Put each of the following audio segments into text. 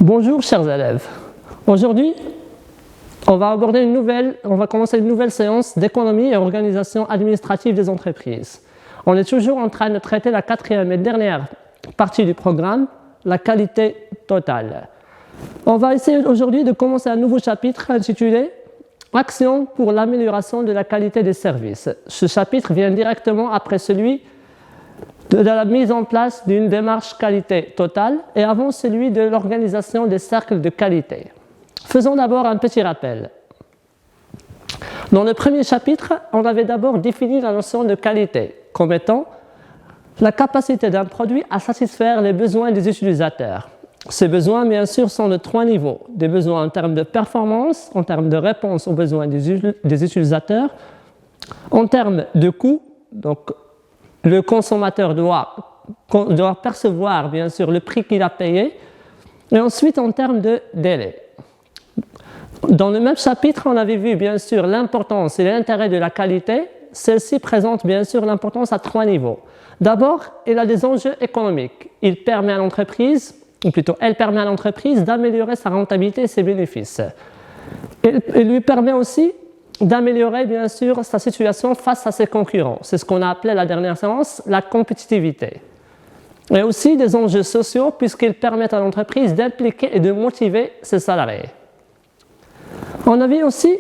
Bonjour chers élèves. Aujourd'hui, on va commencer une nouvelle séance d'économie et organisation administrative des entreprises. On est toujours en train de traiter la quatrième et dernière partie du programme, la qualité totale. On va essayer aujourd'hui de commencer un nouveau chapitre intitulé Action pour l'amélioration de la qualité des services. Ce chapitre vient directement après celui de la mise en place d'une démarche qualité totale et avant celui de l'organisation des cercles de qualité. Faisons d'abord un petit rappel. Dans le premier chapitre, on avait d'abord défini la notion de qualité comme étant la capacité d'un produit à satisfaire les besoins des utilisateurs. Ces besoins, bien sûr, sont de trois niveaux. Des besoins en termes de performance, en termes de réponse aux besoins des utilisateurs, en termes de coût, donc le consommateur doit percevoir, bien sûr, le prix qu'il a payé, et ensuite en termes de délai. Dans le même chapitre, on avait vu, bien sûr, l'importance et l'intérêt de la qualité. Celle-ci présente, bien sûr, l'importance à trois niveaux. D'abord, elle a des enjeux économiques. Elle permet à l'entreprise d'améliorer sa rentabilité et ses bénéfices. Elle lui permet aussi d'améliorer, bien sûr, sa situation face à ses concurrents. C'est ce qu'on a appelé la dernière séance la compétitivité. Et aussi des enjeux sociaux, puisqu'ils permettent à l'entreprise d'impliquer et de motiver ses salariés. On a vu aussi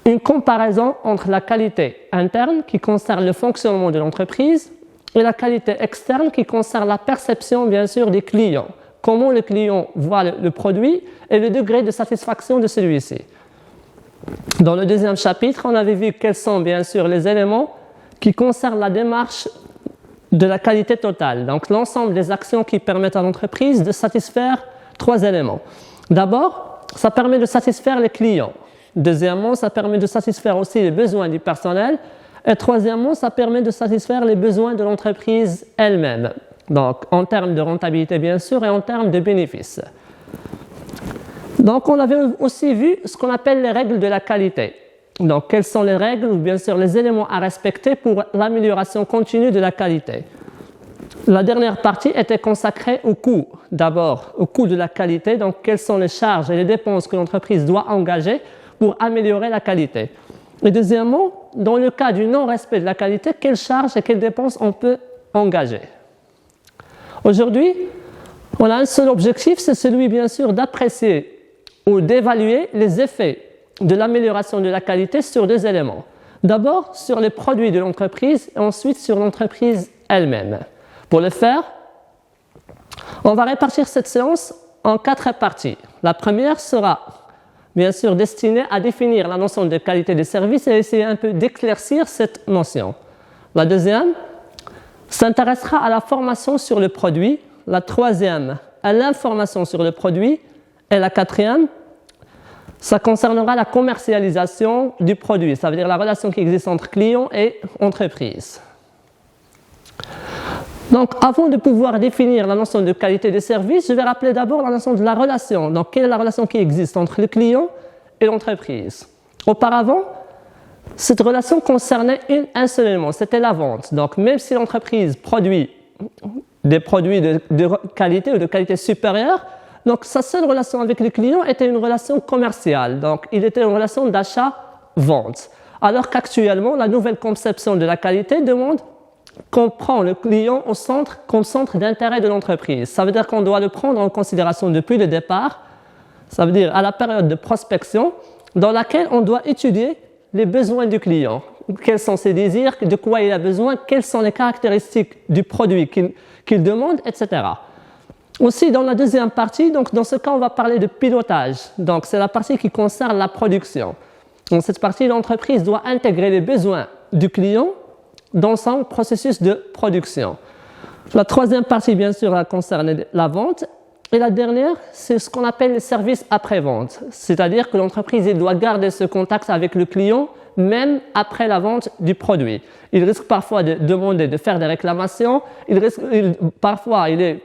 une comparaison entre la qualité interne, qui concerne le fonctionnement de l'entreprise, et la qualité externe, qui concerne la perception, bien sûr, des clients. Comment le client voit le produit et le degré de satisfaction de celui-ci. Dans le deuxième chapitre, on avait vu quels sont bien sûr les éléments qui concernent la démarche de la qualité totale. Donc l'ensemble des actions qui permettent à l'entreprise de satisfaire trois éléments. D'abord, ça permet de satisfaire les clients. Deuxièmement, ça permet de satisfaire aussi les besoins du personnel. Et troisièmement, ça permet de satisfaire les besoins de l'entreprise elle-même. Donc en termes de rentabilité bien sûr et en termes de bénéfices. Donc, on avait aussi vu ce qu'on appelle les règles de la qualité. Donc, quelles sont les règles ou bien sûr les éléments à respecter pour l'amélioration continue de la qualité. La dernière partie était consacrée au coût. D'abord, au coût de la qualité. Donc, quelles sont les charges et les dépenses que l'entreprise doit engager pour améliorer la qualité. Et deuxièmement, dans le cas du non-respect de la qualité, quelles charges et quelles dépenses on peut engager. Aujourd'hui, on a un seul objectif, c'est celui bien sûr d'apprécier ou d'évaluer les effets de l'amélioration de la qualité sur deux éléments. D'abord, sur les produits de l'entreprise et ensuite sur l'entreprise elle-même. Pour le faire, on va répartir cette séance en quatre parties. La première sera, bien sûr, destinée à définir la notion de qualité des services et essayer un peu d'éclaircir cette notion. La deuxième s'intéressera à la formation sur le produit. La troisième, à l'information sur le produit. Et la quatrième, ça concernera la commercialisation du produit, ça veut dire la relation qui existe entre client et entreprise. Donc, avant de pouvoir définir la notion de qualité des services, je vais rappeler d'abord la notion de la relation. Donc, quelle est la relation qui existe entre le client et l'entreprise? Auparavant, cette relation concernait un seul élément, c'était la vente. Donc, même si l'entreprise produit des produits de qualité ou de qualité supérieure, donc sa seule relation avec le client était une relation commerciale. Donc, il était une relation d'achat-vente. Alors qu'actuellement, la nouvelle conception de la qualité demande qu'on prend le client comme centre d'intérêt de l'entreprise. Ça veut dire qu'on doit le prendre en considération depuis le départ, ça veut dire à la période de prospection, dans laquelle on doit étudier les besoins du client. Quels sont ses désirs, de quoi il a besoin, quelles sont les caractéristiques du produit qu'il demande, etc. Aussi, dans la deuxième partie, donc dans ce cas, on va parler de pilotage. Donc, c'est la partie qui concerne la production. Dans cette partie, l'entreprise doit intégrer les besoins du client dans son processus de production. La troisième partie, bien sûr, va concerner la vente. Et la dernière, c'est ce qu'on appelle les services après-vente. C'est-à-dire que l'entreprise doit garder ce contact avec le client même après la vente du produit. Il risque parfois de demander de faire des réclamations. Parfois, il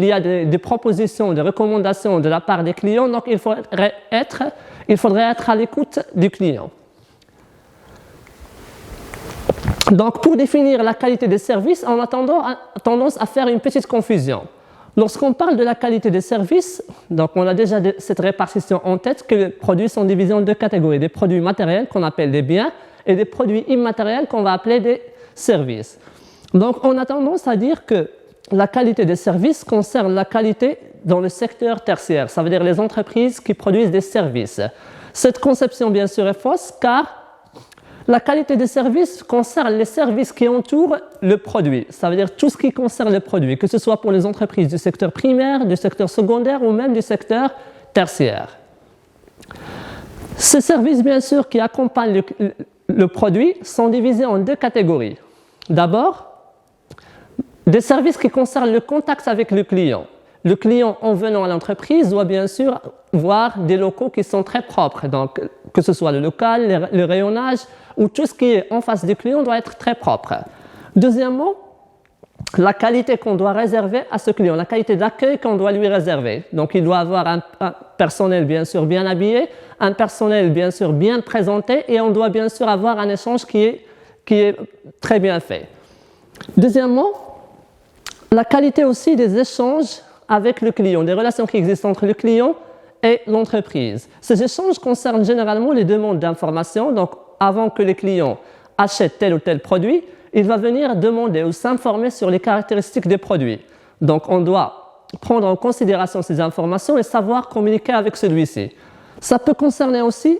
y a des propositions, des recommandations de la part des clients, donc il faudrait être à l'écoute du client. Donc, pour définir la qualité des services, on a tendance à faire une petite confusion. Lorsqu'on parle de la qualité des services, donc on a déjà cette répartition en tête que les produits sont divisés en deux catégories, des produits matériels qu'on appelle des biens et des produits immatériels qu'on va appeler des services. Donc on a tendance à dire que la qualité des services concerne la qualité dans le secteur tertiaire, ça veut dire les entreprises qui produisent des services. Cette conception bien sûr est fausse car la qualité des services concerne les services qui entourent le produit. Ça veut dire tout ce qui concerne le produit, que ce soit pour les entreprises du secteur primaire, du secteur secondaire ou même du secteur tertiaire. Ces services, bien sûr, qui accompagnent le produit sont divisés en deux catégories. D'abord, des services qui concernent le contact avec le client. Le client, en venant à l'entreprise, doit bien sûr voir des locaux qui sont très propres. Donc, que ce soit le local, le rayonnage, ou tout ce qui est en face du client doit être très propre. Deuxièmement, la qualité qu'on doit réserver à ce client, la qualité d'accueil qu'on doit lui réserver. Donc, il doit avoir un personnel bien sûr bien habillé, un personnel bien sûr bien présenté, et on doit bien sûr avoir un échange qui est très bien fait. Deuxièmement, la qualité aussi des échanges avec le client, des relations qui existent entre le client et l'entreprise. Ces échanges concernent généralement les demandes d'informations. Donc, avant que les clients achètent tel ou tel produit, il va venir demander ou s'informer sur les caractéristiques des produits. Donc, on doit prendre en considération ces informations et savoir communiquer avec celui-ci. Ça peut concerner aussi,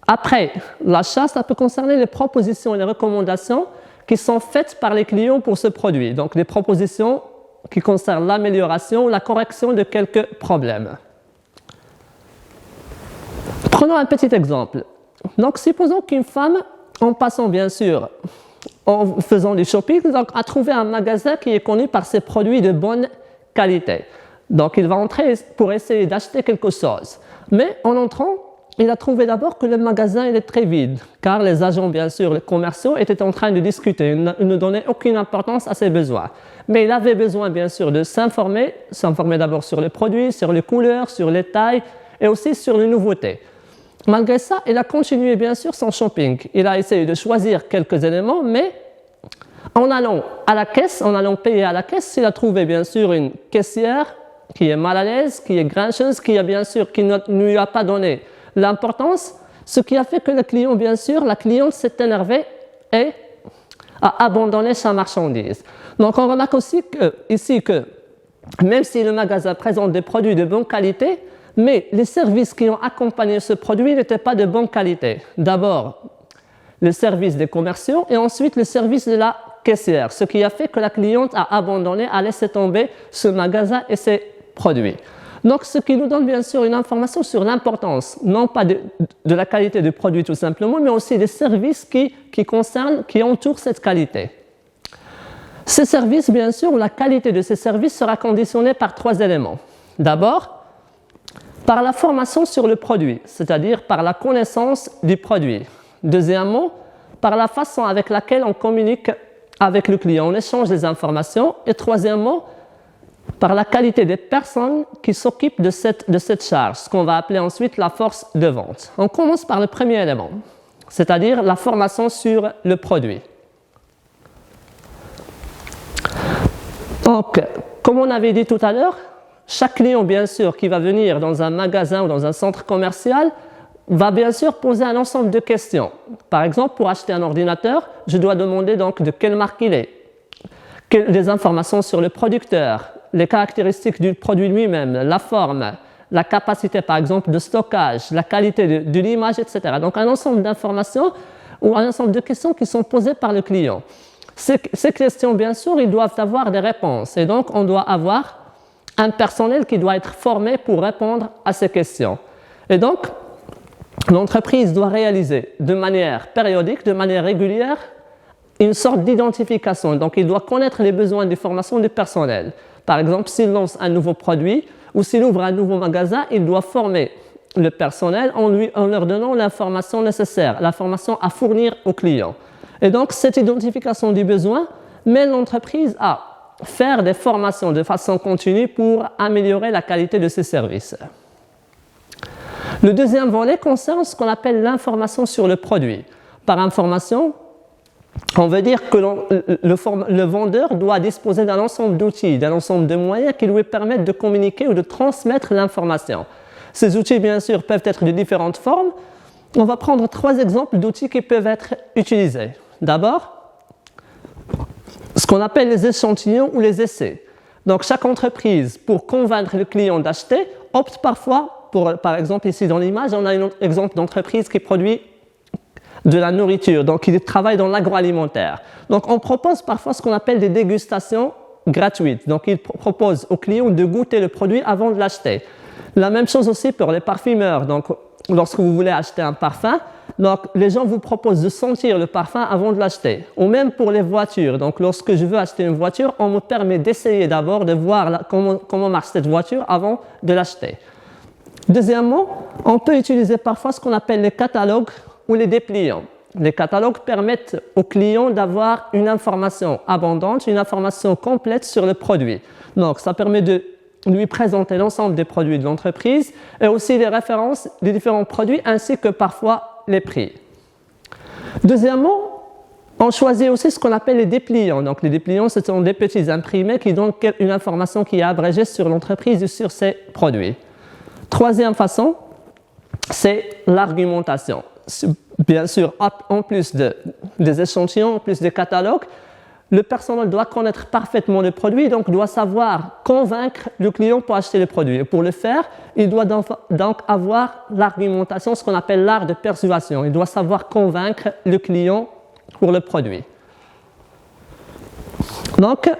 après l'achat, ça peut concerner les propositions et les recommandations qui sont faites par les clients pour ce produit. Donc, des propositions qui concernent l'amélioration ou la correction de quelques problèmes. Prenons un petit exemple. Donc, supposons qu'une femme, en passant bien sûr, en faisant du shopping, donc, a trouvé un magasin qui est connu par ses produits de bonne qualité. Donc, il va entrer pour essayer d'acheter quelque chose. Mais en entrant, il a trouvé d'abord que le magasin il est très vide, car les agents, bien sûr, les commerciaux, étaient en train de discuter. Ils ne donnaient aucune importance à ses besoins. Mais il avait besoin, bien sûr, de s'informer d'abord sur les produits, sur les couleurs, sur les tailles et aussi sur les nouveautés. Malgré ça, il a continué, bien sûr, son shopping. Il a essayé de choisir quelques éléments, mais en allant à la caisse, en allant payer à la caisse, il a trouvé, bien sûr, une caissière qui est mal à l'aise, qui est grincheuse, qui ne lui a pas donné l'importance, ce qui a fait que le client, bien sûr, la cliente s'est énervée et a abandonné sa marchandise. Donc, on remarque aussi ici que même si le magasin présente des produits de bonne qualité, mais les services qui ont accompagné ce produit n'étaient pas de bonne qualité. D'abord, le service des commerciaux et ensuite le service de la caissière, ce qui a fait que la cliente a abandonné, a laissé tomber ce magasin et ses produits. Donc, ce qui nous donne bien sûr une information sur l'importance, non pas de la qualité du produit tout simplement, mais aussi des services qui entourent cette qualité. Ces services, bien sûr, la qualité de ces services sera conditionnée par trois éléments. D'abord, par la formation sur le produit, c'est-à-dire par la connaissance du produit. Deuxièmement, par la façon avec laquelle on communique avec le client, on échange des informations. Et troisièmement, par la qualité des personnes qui s'occupent de cette charge, ce qu'on va appeler ensuite la force de vente. On commence par le premier élément, c'est-à-dire la formation sur le produit. Donc, comme on avait dit tout à l'heure, chaque client, bien sûr, qui va venir dans un magasin ou dans un centre commercial, va bien sûr poser un ensemble de questions. Par exemple, pour acheter un ordinateur, je dois demander donc de quelle marque il est, des informations sur le producteur, les caractéristiques du produit lui-même, la forme, la capacité par exemple de stockage, la qualité de l'image, etc. Donc un ensemble d'informations ou un ensemble de questions qui sont posées par le client. Ces questions, bien sûr, ils doivent avoir des réponses et donc on doit avoir un personnel qui doit être formé pour répondre à ces questions. Et donc, l'entreprise doit réaliser de manière périodique, de manière régulière, une sorte d'identification. Donc, il doit connaître les besoins de formation du personnel. Par exemple, s'il lance un nouveau produit ou s'il ouvre un nouveau magasin, il doit former le personnel en leur donnant l'information nécessaire, l'information à fournir aux clients. Et donc, cette identification du besoin mène l'entreprise à faire des formations de façon continue pour améliorer la qualité de ses services. Le deuxième volet concerne ce qu'on appelle l'information sur le produit. Par information, On veut dire que le vendeur doit disposer d'un ensemble d'outils, d'un ensemble de moyens qui lui permettent de communiquer ou de transmettre l'information. Ces outils, bien sûr, peuvent être de différentes formes. On va prendre 3 exemples d'outils qui peuvent être utilisés. D'abord, ce qu'on appelle les échantillons ou les essais. Donc, chaque entreprise, pour convaincre le client d'acheter, opte parfois, par exemple ici dans l'image, on a un exemple d'entreprise qui produit de la nourriture, donc il travaille dans l'agroalimentaire. Donc on propose parfois ce qu'on appelle des dégustations gratuites. Donc il propose aux clients de goûter le produit avant de l'acheter. La même chose aussi pour les parfumeurs. Donc lorsque vous voulez acheter un parfum, donc les gens vous proposent de sentir le parfum avant de l'acheter. Ou même pour les voitures. Donc lorsque je veux acheter une voiture, on me permet d'essayer d'abord de voir comment marche cette voiture avant de l'acheter. Deuxièmement, on peut utiliser parfois ce qu'on appelle les catalogues ou les dépliants. Les catalogues permettent aux clients d'avoir une information abondante, une information complète sur le produit. Donc, ça permet de lui présenter l'ensemble des produits de l'entreprise et aussi les références des différents produits ainsi que parfois les prix. Deuxièmement, on choisit aussi ce qu'on appelle les dépliants. Donc, les dépliants, ce sont des petits imprimés qui donnent une information qui est abrégée sur l'entreprise et sur ses produits. Troisième façon, c'est l'argumentation. Bien sûr, en plus des échantillons, en plus des catalogues, le personnel doit connaître parfaitement le produit, donc doit savoir convaincre le client pour acheter le produit. Et pour le faire, il doit donc avoir l'argumentation, ce qu'on appelle l'art de persuasion. Il doit savoir convaincre le client pour le produit. Donc,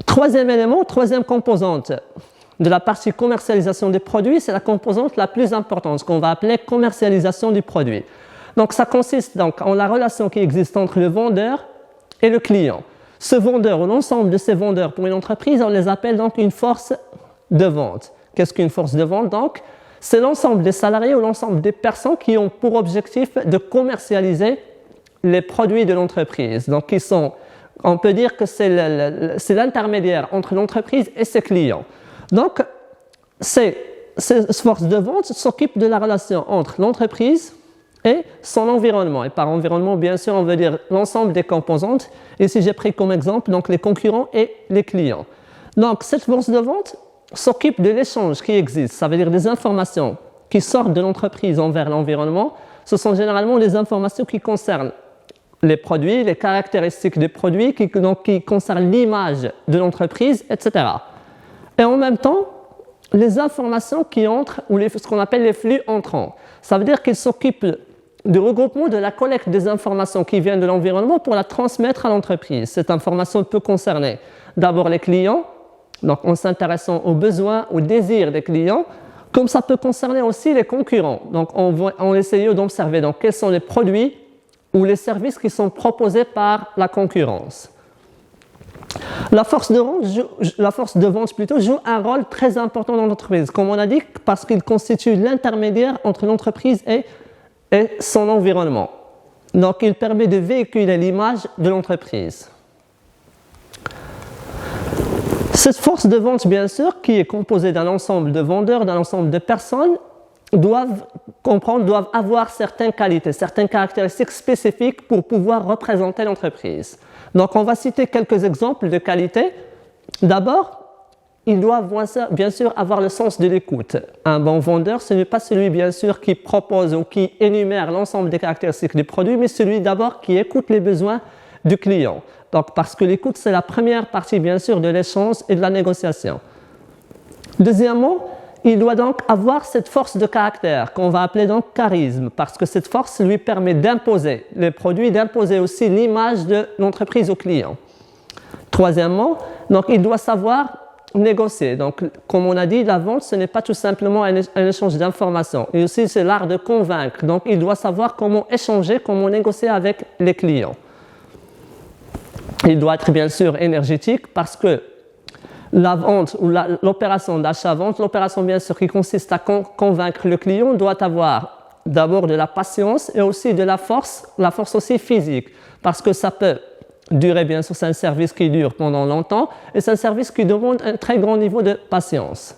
troisième élément, troisième composante de la partie commercialisation des produits, c'est la composante la plus importante, ce qu'on va appeler commercialisation du produit. Donc, ça consiste donc en la relation qui existe entre le vendeur et le client. Ce vendeur ou l'ensemble de ces vendeurs pour une entreprise, on les appelle donc une force de vente. Qu'est-ce qu'une force de vente donc? C'est l'ensemble des salariés ou l'ensemble des personnes qui ont pour objectif de commercialiser les produits de l'entreprise. Donc, on peut dire que c'est l'intermédiaire entre l'entreprise et ses clients. Donc, ces forces de vente s'occupent de la relation entre l'entreprise et son environnement. Et par environnement, bien sûr, on veut dire l'ensemble des composantes. Ici, j'ai pris comme exemple donc, les concurrents et les clients. Donc, cette force de vente s'occupe de l'échange qui existe. Ça veut dire des informations qui sortent de l'entreprise envers l'environnement. Ce sont généralement des informations qui concernent les produits, les caractéristiques des produits, qui concernent l'image de l'entreprise, etc. Et en même temps, les informations qui entrent, ou ce qu'on appelle les flux entrants. Ça veut dire qu'ils s'occupent du regroupement de la collecte des informations qui viennent de l'environnement pour la transmettre à l'entreprise. Cette information peut concerner d'abord les clients, donc en s'intéressant aux besoins, aux désirs des clients, comme ça peut concerner aussi les concurrents. Donc on essaye d'observer donc, quels sont les produits ou les services qui sont proposés par la concurrence. La force de vente joue un rôle très important dans l'entreprise, comme on a dit, parce qu'il constitue l'intermédiaire entre l'entreprise et son environnement. Donc, il permet de véhiculer l'image de l'entreprise. Cette force de vente, bien sûr, qui est composée d'un ensemble de vendeurs, d'un ensemble de personnes, doivent avoir certaines qualités, certaines caractéristiques spécifiques pour pouvoir représenter l'entreprise. Donc, on va citer quelques exemples de qualités. D'abord, ils doivent bien sûr avoir le sens de l'écoute. Un bon vendeur, ce n'est pas celui bien sûr qui propose ou qui énumère l'ensemble des caractéristiques du produit, mais celui d'abord qui écoute les besoins du client. Donc, parce que l'écoute, c'est la première partie bien sûr de l'échange et de la négociation. Deuxièmement, il doit donc avoir cette force de caractère qu'on va appeler donc charisme, parce que cette force lui permet d'imposer les produits, d'imposer aussi l'image de l'entreprise au client. Troisièmement, donc il doit savoir négocier. Donc, comme on a dit, la vente, ce n'est pas tout simplement un échange d'informations. Et aussi, c'est l'art de convaincre. Donc, il doit savoir comment échanger, comment négocier avec les clients. Il doit être bien sûr énergétique parce que la vente ou l'opération d'achat-vente, l'opération bien sûr qui consiste à convaincre le client doit avoir d'abord de la patience et aussi de la force aussi physique, parce que ça peut durer bien sûr, c'est un service qui dure pendant longtemps et c'est un service qui demande un très grand niveau de patience.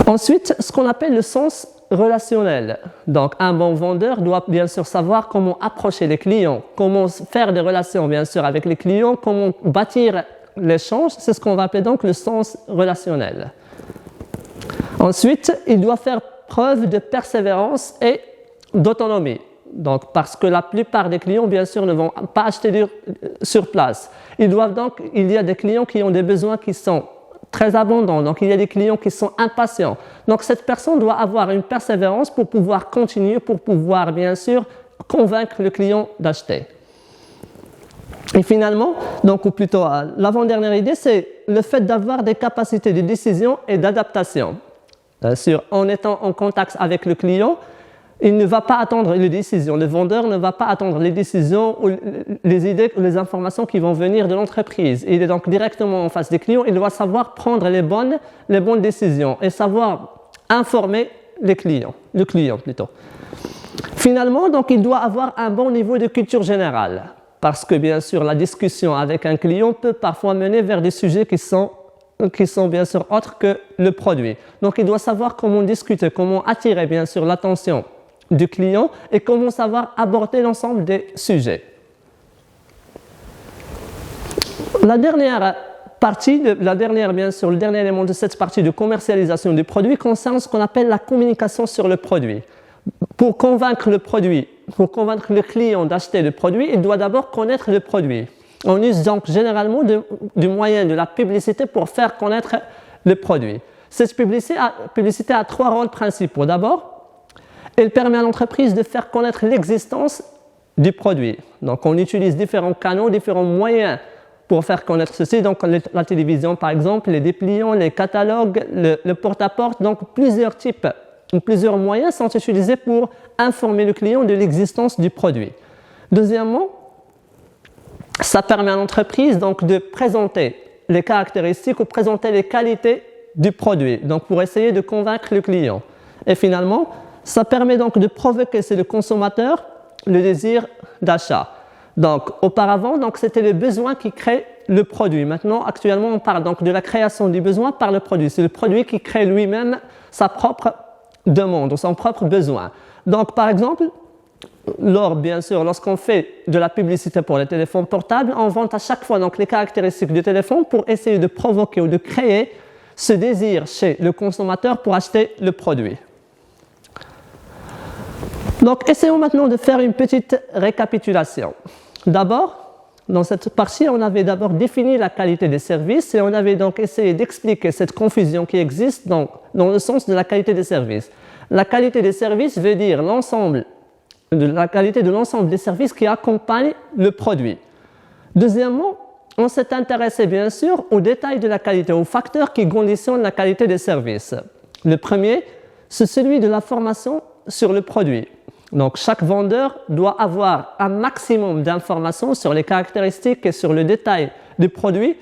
Ensuite, ce qu'on appelle le sens relationnelle. Donc, un bon vendeur doit bien sûr savoir comment approcher les clients, comment faire des relations bien sûr avec les clients, comment bâtir l'échange. C'est ce qu'on va appeler donc le sens relationnel. Ensuite, il doit faire preuve de persévérance et d'autonomie. Donc, parce que la plupart des clients, bien sûr, ne vont pas acheter sur place. Il y a des clients qui ont des besoins qui sont très abondants. Donc, il y a des clients qui sont impatients. Donc, cette personne doit avoir une persévérance pour pouvoir continuer, pour pouvoir, bien sûr, convaincre le client d'acheter. Et finalement, donc, ou plutôt l'avant-dernière idée, c'est le fait d'avoir des capacités de décision et d'adaptation. Bien sûr, en étant en contact avec le client, il ne va pas attendre les décisions. Le vendeur ne va pas attendre les décisions ou les idées ou les informations qui vont venir de l'entreprise. Il est donc directement en face des clients. Il doit savoir prendre les bonnes décisions et savoir informer le client plutôt. Finalement, donc, il doit avoir un bon niveau de culture générale parce que, bien sûr, la discussion avec un client peut parfois mener vers des sujets qui sont bien sûr autres que le produit. Donc, il doit savoir comment discuter, comment attirer, bien sûr, l'attention du client et comment savoir aborder l'ensemble des sujets. La dernière le dernier élément de cette partie de commercialisation du produit concerne ce qu'on appelle la communication sur le produit. Pour convaincre le client d'acheter le produit, il doit d'abord connaître le produit. On use donc généralement du moyen de la publicité pour faire connaître le produit. Cette publicité a 3 rôles principaux. D'abord, elle permet à l'entreprise de faire connaître l'existence du produit. Donc, on utilise différents canaux, différents moyens pour faire connaître ceci. Donc, la télévision, par exemple, les dépliants, les catalogues, le porte-à-porte. Donc, plusieurs moyens sont utilisés pour informer le client de l'existence du produit. Deuxièmement, ça permet à l'entreprise donc de présenter les caractéristiques ou présenter les qualités du produit, donc pour essayer de convaincre le client. Et finalement, ça permet donc de provoquer chez le consommateur le désir d'achat. Donc, auparavant, c'était le besoin qui crée le produit. Maintenant, actuellement, on parle donc de la création du besoin par le produit. C'est le produit qui crée lui-même sa propre demande ou son propre besoin. Donc, par exemple, lorsqu'on fait de la publicité pour les téléphones portables, on vante à chaque fois donc, les caractéristiques du téléphone pour essayer de provoquer ou de créer ce désir chez le consommateur pour acheter le produit. Donc, essayons maintenant de faire une petite récapitulation. D'abord, dans cette partie, on avait d'abord défini la qualité des services et on avait donc essayé d'expliquer cette confusion qui existe dans le sens de la qualité des services. La qualité des services veut dire la qualité de l'ensemble des services qui accompagnent le produit. Deuxièmement, on s'est intéressé bien sûr aux détails de la qualité, aux facteurs qui conditionnent la qualité des services. Le premier, c'est celui de l'information sur le produit. Donc, chaque vendeur doit avoir un maximum d'informations sur les caractéristiques et sur le détail du produit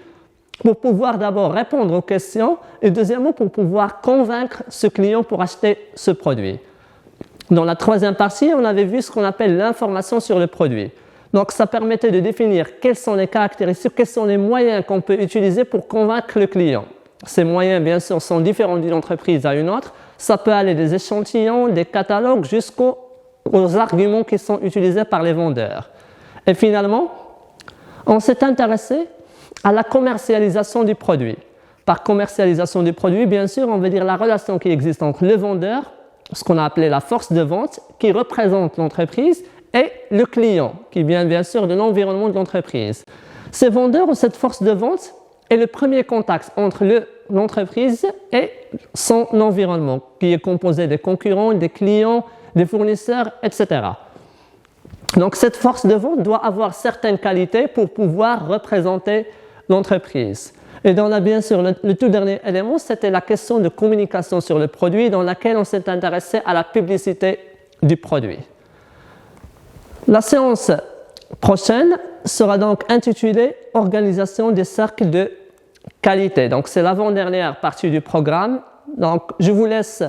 pour pouvoir d'abord répondre aux questions et deuxièmement pour pouvoir convaincre ce client pour acheter ce produit. Dans la troisième partie, on avait vu ce qu'on appelle l'information sur le produit. Donc, ça permettait de définir quelles sont les caractéristiques, quels sont les moyens qu'on peut utiliser pour convaincre le client. Ces moyens, bien sûr, sont différents d'une entreprise à une autre. Ça peut aller des échantillons, des catalogues, jusqu'aux arguments qui sont utilisés par les vendeurs. Et finalement, on s'est intéressé à la commercialisation du produit. Par commercialisation du produit, bien sûr, on veut dire la relation qui existe entre le vendeur, ce qu'on a appelé la force de vente, qui représente l'entreprise, et le client, qui vient bien sûr de l'environnement de l'entreprise. Ces vendeurs ou cette force de vente est le premier contact entre l'entreprise et son environnement, qui est composé des concurrents, des clients, des fournisseurs, etc. Donc cette force de vente doit avoir certaines qualités pour pouvoir représenter l'entreprise. Et dans bien sûr, le tout dernier élément, c'était la question de communication sur le produit dans laquelle on s'est intéressé à la publicité du produit. La séance prochaine sera donc intitulée « Organisation des cercles de qualité ». Donc c'est l'avant-dernière partie du programme. Donc je vous laisse.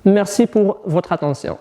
Merci pour votre attention.